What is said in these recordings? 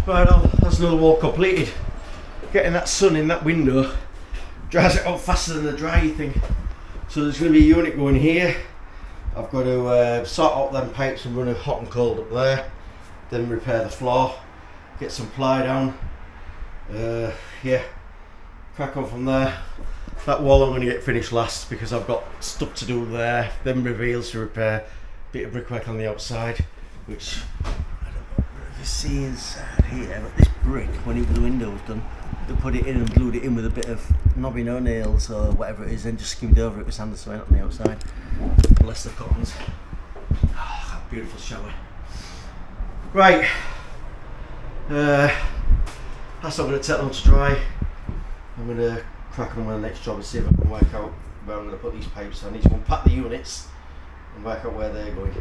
Right, that's another wall completed. Getting that sun in that window dries it out faster than the dry thing. So there's going to be a unit going here. I've got to sort out them pipes and run a hot and cold up there. Then repair the floor, get some ply down. Yeah, crack on from there. That wall I'm going to get finished last because I've got stuff to do there. Then reveals to repair, bit of brickwork on the outside, which I don't know if you see inside here, but this brick, when the window was done, they put it in and glued it in with a bit of knobby no nails or whatever it is, and just skimmed over it with sand and cement on the outside. Bless the cottons. Oh, beautiful shower. Right, that's not going to take long to dry. I'm going to crack on with the next job and see if I can work out where I'm going to put these pipes. I need to unpack the units and work out where they're going.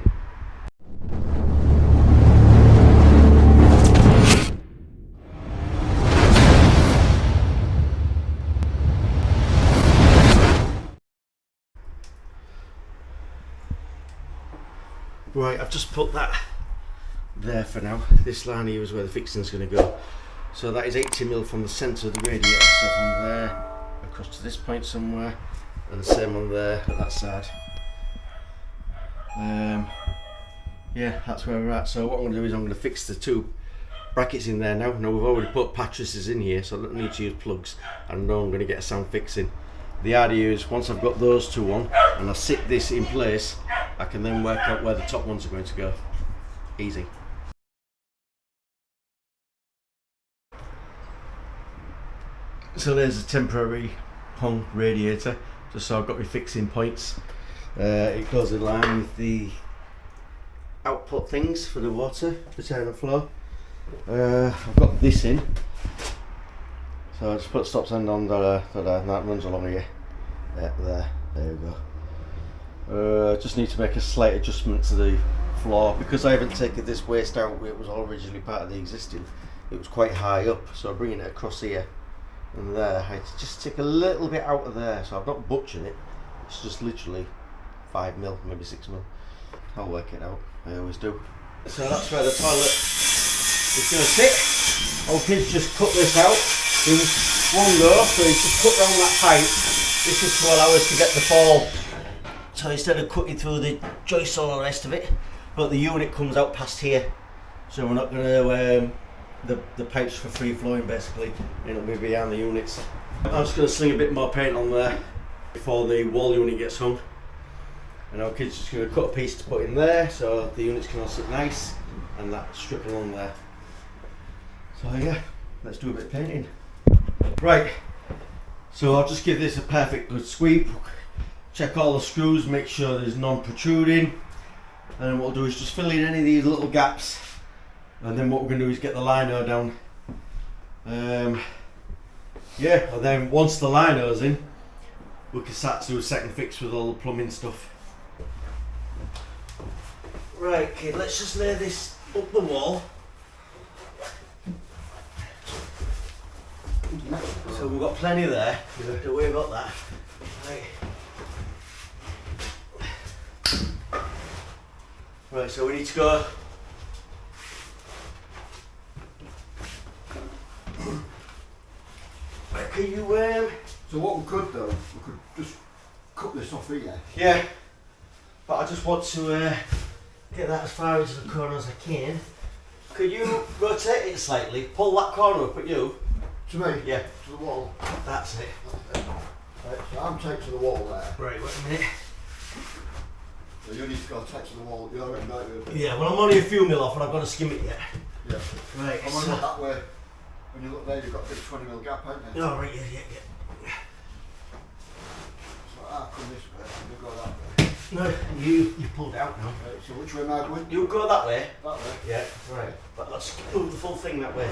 Right, I've just put that there for now. This line here is where the fixing's going to go. So that is 80mm from the centre of the radiator, so from there across to this point somewhere, and the same on there at that side. Yeah, that's where we're at. So what I'm going to do is I'm going to fix the two brackets in there now. Now we've already put mattresses in here, so I don't need to use plugs, and I know I'm going to get a sound fixing. The idea is once I've got those two on and I sit this in place, I can then work out where the top ones are going to go. Easy. So there's a temporary hung radiator, just so I've got my fixing points. It goes in line with the output things for the water, the return flow. I've got this in, so I just put stop sign on and that runs along here. There we go. Just need to make a slight adjustment to the floor because I haven't taken this waste out. It was all originally part of the existing. It was quite high up, so bringing it across here and there, I had to just take a little bit out of there, so I'm not butchering it. It's just literally 5mm, maybe 6mm. I'll work it out, I always do. So that's where the toilet is going to sit. Old kids just cut this out in one go, so he's just cut round that pipe. This is to allow us to get the fall. So instead of cutting through the joists and all the rest of it, but the unit comes out past here, so we're not going to the pipes for free flowing basically, and it'll be behind the units. I'm just going to sling a bit more paint on there before the wall unit gets hung, and our kids just going to cut a piece to put in there so the units can all sit nice and that strip along there. So yeah, let's do a bit of painting. Right, so I'll just give this a perfect good sweep, check all the screws, make sure there's none protruding, and then what we'll do is just fill in any of these little gaps. And then what we're going to do is get the lino down. Yeah, and then once the lino's in, we can start to do a second fix with all the plumbing stuff. Right, kid, let's just lay this up the wall. So we've got plenty there. Don't worry about that. Right, so we need to go. Can you, So what we could do, we could just cut this off here. Yeah, but I just want to get that as far into the corner as I can. Could you rotate it slightly, pull that corner up at you? To me? Yeah. To the wall? That's it. Right, so I'm tight to the wall there. Right, wait a minute. So you need to go tight to the wall, you know what I mean? Yeah, well I'm only a few mil off and I've got to skim it yet. Yeah. Right, I'm so on that way. When you look there, you've got a big 20mm gap, haven't you? Oh, right, yeah. So I come this way, and you go that way. No, you pulled it out now. Right, so which way am I going? You go that way. That way? Yeah, right. But let's move the full thing that way.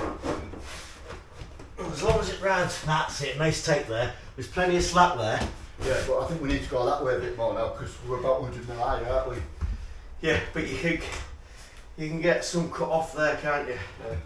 As long as it rides, that's it, nice tape there. There's plenty of slack there. Yeah, but I think we need to go that way a bit more now, because we're about 100mm higher, aren't we? Yeah, but you can get some cut off there, can't you? Yeah.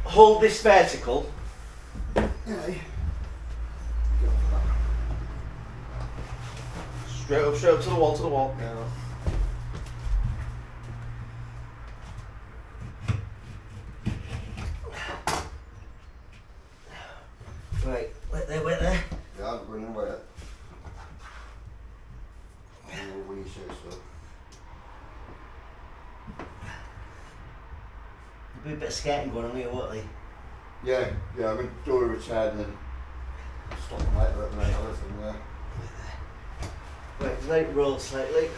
Hold this vertical. Straight up to the wall, Yeah. Right, wait there, wait there. Yeah, I'm going away. When you say so. There'll be a bit of skating going on here, won't there? Yeah, I'm going to do a return and then stop them later at night or anything there. Right, let it roll slightly.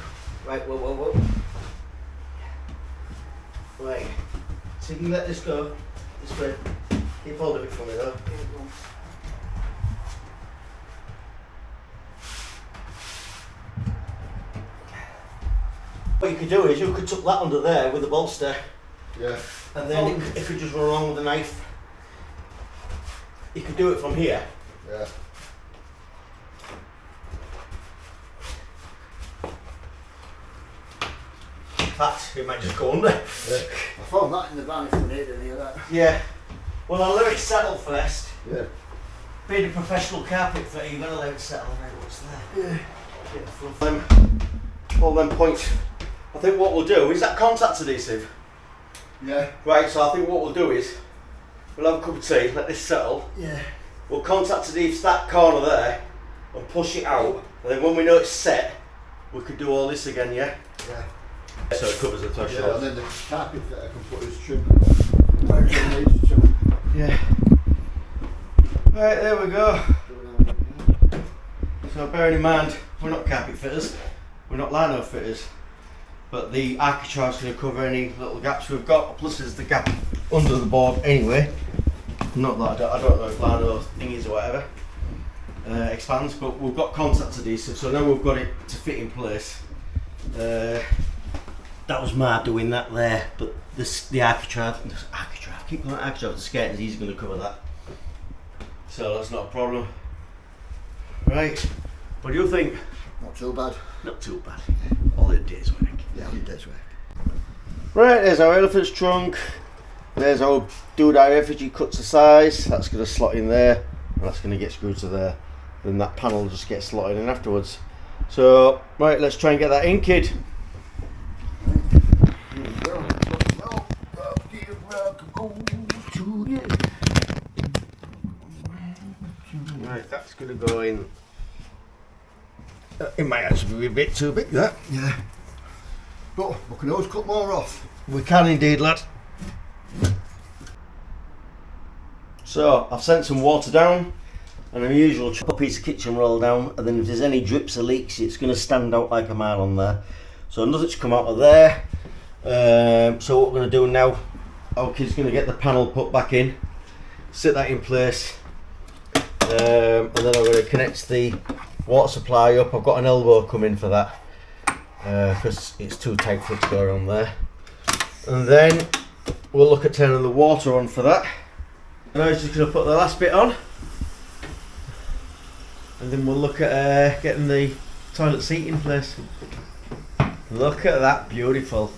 Right, whoa. Right, so you can let this go this way. Keep hold of it for me though. What you could do is you could tuck that under there with a bolster. Yeah. And then it could just run along with a knife. You could do it from here. Yeah. In fact, it might just go under. Yeah. I found that in the van if you need any of that. Yeah. Well, I'll let it settle first. Yeah. Being a professional carpet fitter, you're going to let it settle. Right, what's there? Yeah. Get the fluff. All them points. I think what we'll do is that contact adhesive. Yeah. Right, so I think what we'll do is we'll have a cup of tea, let this settle. Yeah. We'll contact adhesive that corner there and push it out. And then when we know it's set, we could do all this again, yeah? Yeah. So it covers the Yeah, threshold. and then the carpet fitter can put his trim where he needs to trim. Yeah. Right, there we go. So bearing in mind, we're not carpet fitters, we're not lino fitters, but the architrave's going to cover any little gaps we've got, plus there's the gap under the board anyway. Not that I don't know if lino thingies or whatever expands, but we've got contact adhesive, so now we've got it to fit in place. That was Mar doing that there, but the architrave, keep calling it architrave, the skirting, he's going to cover that. So that's not a problem. Right, what do you think? Not too bad. Not too bad. All in a day's work. Yeah, only days work. Right, there's our elephant's trunk. There's our doodad effigy cut to size. That's going to slot in there, and that's going to get screwed to there. Then that panel will just get slotted in afterwards. So, right, let's try and get that in, kid. Right, that's going to go in. It might actually be a bit too big, that. Yeah. But we can always cut more off. We can indeed, lad. So, I've sent some water down, and the usual chop a piece of kitchen roll down, and then if there's any drips or leaks, it's going to stand out like a mile on there. So nothing's come out of there. So what we're going to do now, our kid's going to get the panel put back in, sit that in place, and then I'm going to connect the water supply up. I've got an elbow coming for that, because it's too tight for it to go around there. And then we'll look at turning the water on for that. And I was just going to put the last bit on, and then we'll look at getting the toilet seating place. Look at that, beautiful.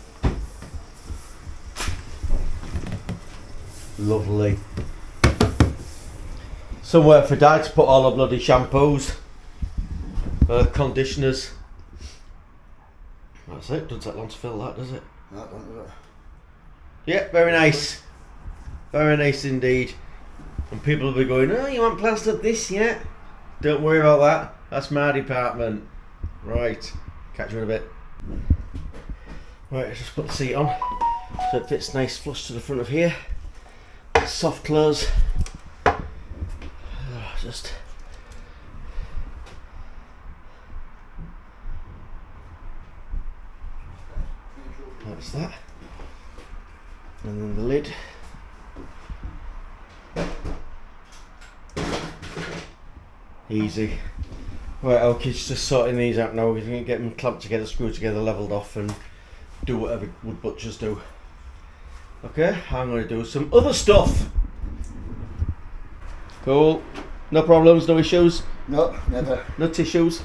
Lovely. Somewhere for Dad to put all the bloody shampoos, conditioners. That's it, doesn't take long to fill that, does it? No, don't do it. Yeah, very nice. Very nice indeed. And people will be going, oh, you haven't plastered this yet? Don't worry about that. That's my department. Right, catch you in a bit. Right, let's just put the seat on so it fits nice flush to the front of here. Soft close. Just that's that. And then the lid. Easy. Right, okay, just sorting these out now. We're going to get them clamped together, screwed together, levelled off, and do whatever wood butchers do. Okay, I'm going to do some other stuff. Cool. No problems, no issues? No, never. No tissues?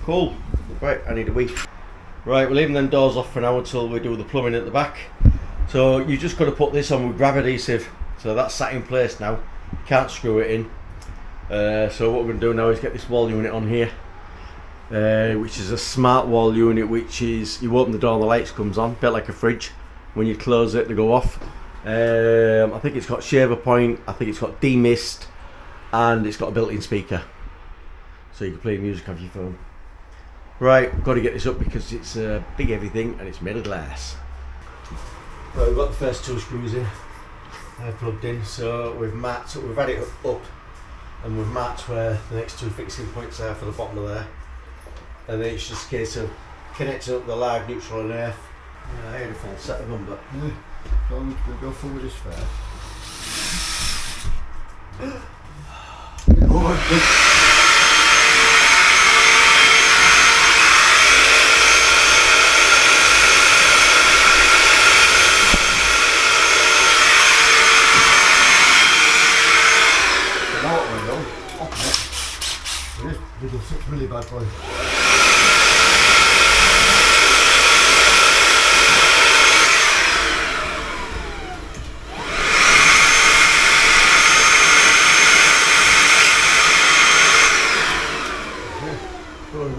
Cool. Right, I need a wee. Right, we're leaving them doors off for now until we do the plumbing at the back. So you just got to put this on with grab adhesive. So that's sat in place now. Can't screw it in. So what we're going to do now is get this wall unit on here, which is a smart wall unit, which is you open the door and the lights comes on, a bit like a fridge. When you close it, they go off. I think it's got shaver point, I think it's got demist, and it's got a built-in speaker, so you can play music off your phone. Right, got to get this up because it's a big heavy thing and it's made of glass. Right, we've got the first two screws in, plugged in, so we've had it up. And we've marked where the next two fixing points are for the bottom of there. And then it's just a case of connecting up the live, neutral and earth. Yeah, I had a full set of them, but... Yeah, so I'm going to go forward this first. Little 6mm bad boy.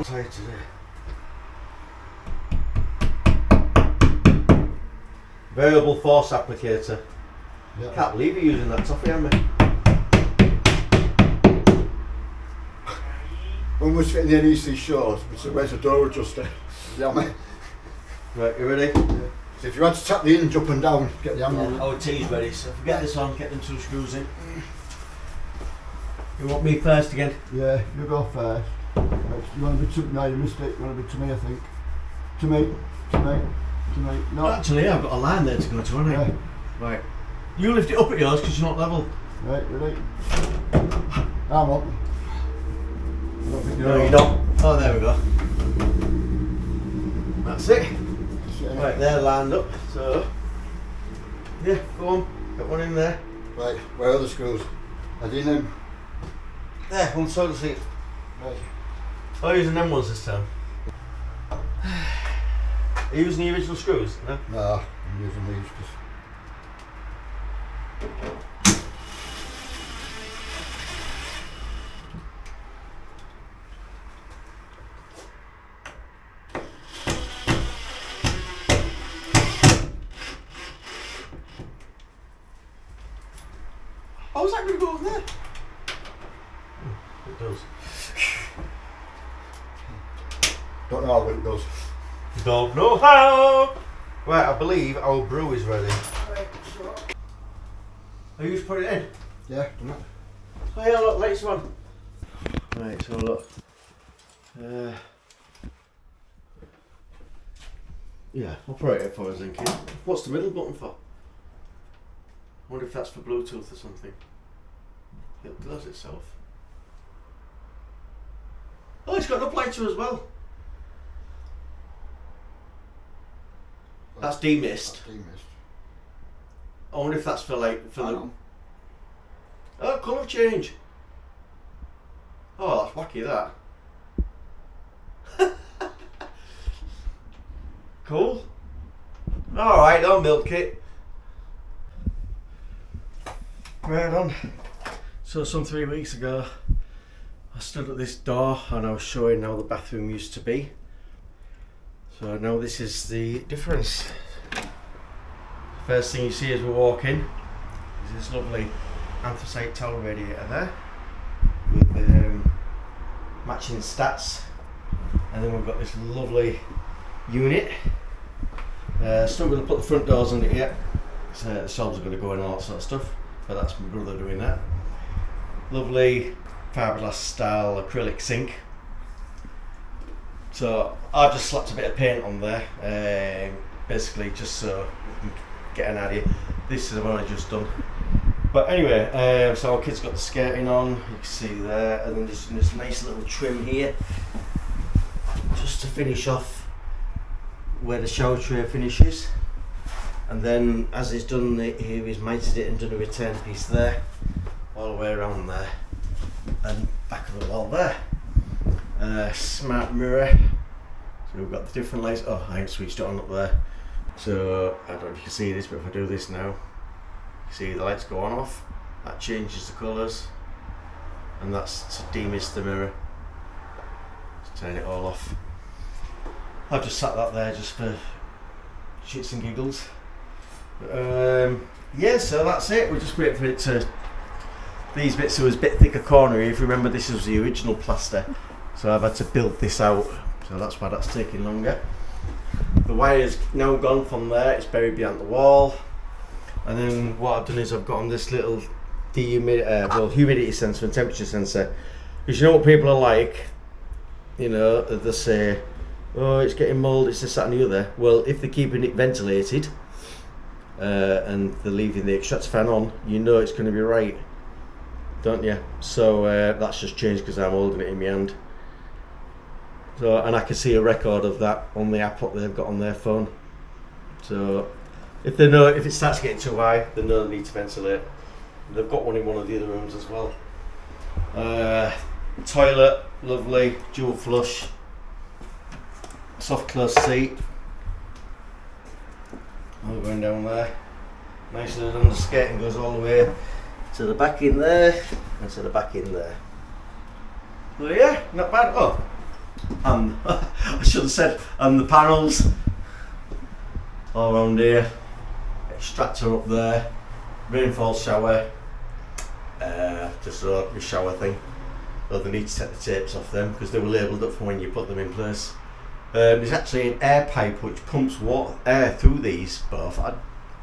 Tight today. Variable force applicator. Yeah. Can't believe you're using that toffee, am I? When we was fitting the NEC short, we said, where's the door adjuster? Yeah, mate. Right, you ready? Yeah. So if you had to tap the hinge up and down, get the hammer on. Our tea's ready, so if we get this on, get them two screws in. You want me first again? Yeah, you go first. You want to be to no, you missed it. You want to be to me, I think. To me. No. Actually, I've got a line there to go to, haven't I? Yeah. Right. You lift it up at yours because you're not level. Right, ready? I'm up. No, you're not. Oh, there we go. That's it. Right, they're lined up. So, yeah, go on. Get one in there. Right, where are the screws? Are they in them? There, one side of the seat. Right. Oh, using them ones this time. Are you using the original screws? No? No, I'm using these because... Oh, is that going to go on there? It does. Don't know how it does. Don't know how! Right, I believe our brew is ready. Right, so... Are you just put it in? Yeah, done it. Oh yeah, look, latest one. Right, so look. Yeah, I'll put it for us, thinking. What's the middle button for? I wonder if that's for Bluetooth or something. It does itself. Oh, it's got an uplighter as well. That's demist. That's demist. I wonder if that's for like, for I the... know. Oh, colour change. Oh, that's wacky, that. Cool. Alright, don't milk it. Right on. So some 3 weeks ago, I stood at this door and I was showing how the bathroom used to be. So now this is the difference. First thing you see as we walk in is this lovely anthracite towel radiator there with matching stats, and then we've got this lovely unit. Still going to put the front doors on it yet, so the shelves are going to go in and all that sort of stuff, but that's my brother doing that. Lovely fiberglass style acrylic sink. So I've just slapped a bit of paint on there, basically just so we can get an idea. This is I've only just done. But anyway, so our kids got the skirting on, you can see there, and then there's this nice little trim here, just to finish off where the shower tray finishes. And then as he's done it here, he's mited it and done a return piece there, all the way around there, and back of the wall there. Smart mirror, so we've got the different lights. Oh, I haven't switched it on up there, so I don't know if you can see this, but if I do this now, you see the lights go on off, that changes the colours, and that's to demist the mirror, to turn it all off. I've just sat that there just for shits and giggles. Yeah, so that's it. We're just waiting for it to, these bits was a bit thicker corner. If you remember, this was the original plaster, so I've had to build this out, so that's why that's taking longer. The wire is now gone from there, it's buried behind the wall. And then what I've done is I've got on this little humidity sensor and temperature sensor. Because you know what people are like, you know, they say, oh, it's getting mould, it's this, that and the other. Well, if they're keeping it ventilated and they're leaving the extractor fan on, you know it's going to be right, don't you? So that's just changed because I'm holding it in my hand. So, and I can see a record of that on the app what they've got on their phone. So if they know, if it starts getting too high, they know they need to ventilate. They've got one in one of the other rooms as well. Toilet, lovely, dual flush, soft close seat. All going down there. Nicely done. The skating goes all the way to the back in there and to the back in there. So yeah, not bad. Oh, and I should have said, and the panels all around here. Extractor up there, rainfall shower, just a ordinary shower thing. Though they need to take the tapes off them because they were labelled up for when you put them in place. There's actually an air pipe which pumps air through these both.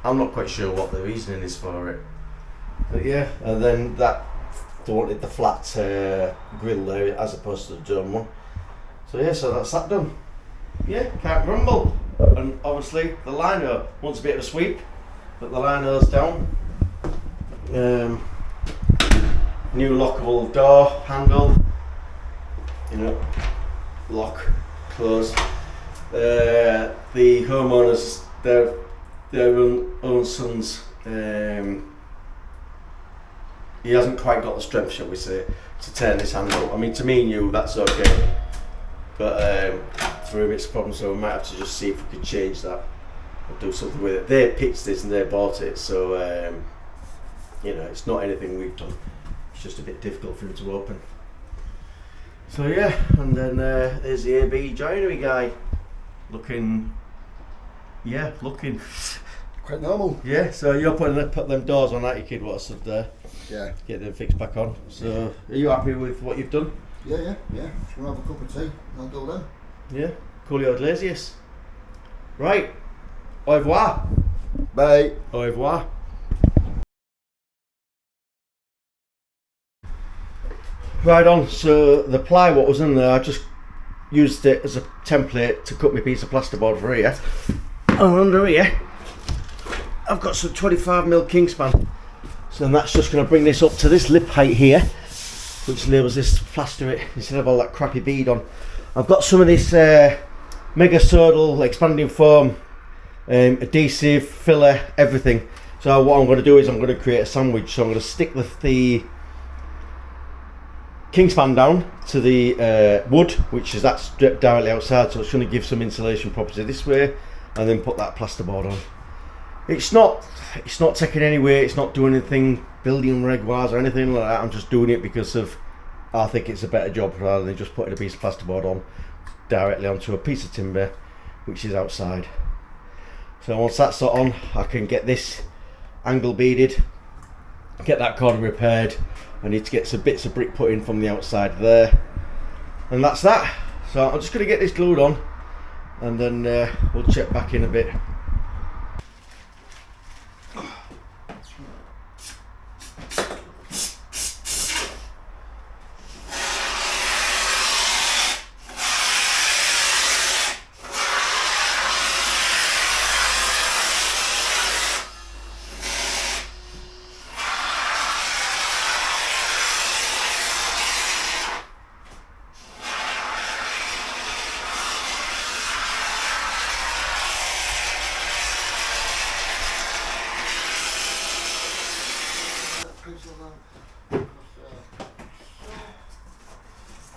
I'm not quite sure what the reasoning is for it. But yeah, and then that they wanted the flat grill there as opposed to the dome one. So yeah, so that's that done. Yeah, can't grumble. And obviously the lino wants a bit of a sweep, but the lino's down. New lockable door handle, you know, lock, close. The homeowners, their own son's, he hasn't quite got the strength, shall we say, to turn this handle. I mean, to me and you, that's okay, but for him it's a problem, so we might have to just see if we could change that or do something with it. They pitched this and they bought it, so you know, it's not anything we've done. It's just a bit difficult for him to open. So yeah, and then there's the AB joinery guy, looking Quite normal. Yeah, so you're put them doors on, aren't you, kid, what I said there? Yeah. Get them fixed back on. So are you happy with what you've done? Yeah. If you want to have a cup of tea, I'll do them. Yeah, coolio glazius. Right, au revoir. Bye. Au revoir. Right on, so the ply what was in there, I just used it as a template to cut my piece of plasterboard for here. And under here, I've got some 25mm Kingspan. So then that's just going to bring this up to this lip height here, which enables this to plaster it instead of all that crappy bead on. I've got some of this Mega Sodal expanding foam, adhesive, filler, everything. So what I'm going to do is I'm going to create a sandwich. So I'm going to stick the kingspan down to the wood, which is that's directly outside, so it's going to give some insulation property this way, and then put that plasterboard on. It's not taking any weight, it's not doing anything building reg wise or anything like that. I'm just doing it because of I think it's a better job rather than just putting a piece of plasterboard on directly onto a piece of timber which is outside. So once that's on, I can get this angle beaded, get that corner repaired. I need to get some bits of brick put in from the outside there, and that's that. So I'm just going to get this glued on, and then we'll check back in a bit.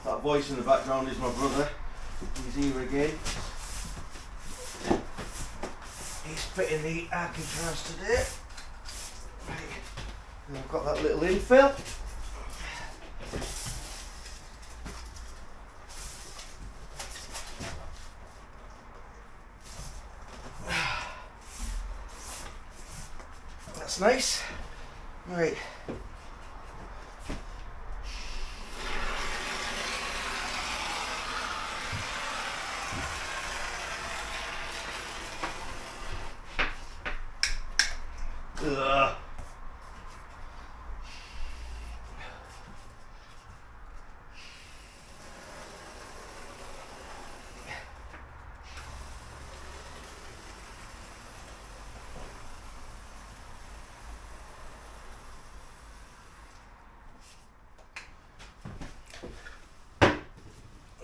That voice in the background is my brother. He's here again. He's fitting the arcade house today. Right. And I've got that little infill. That's nice. Right. Ugh.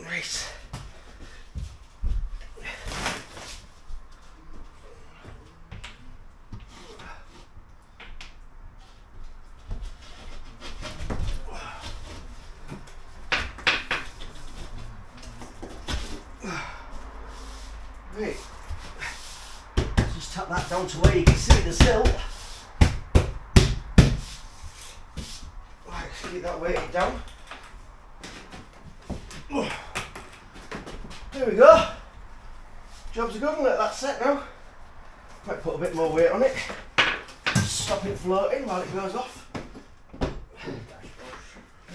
Right. Right. Just tap that down to where you can see the sill. Right, so get that weighted down. There we go. Job's good, let that set now. Might put a bit more weight on it. Stop it floating while it goes off.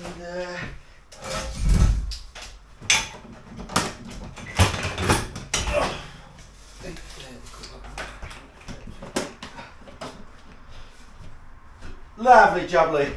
And lovely jubbly.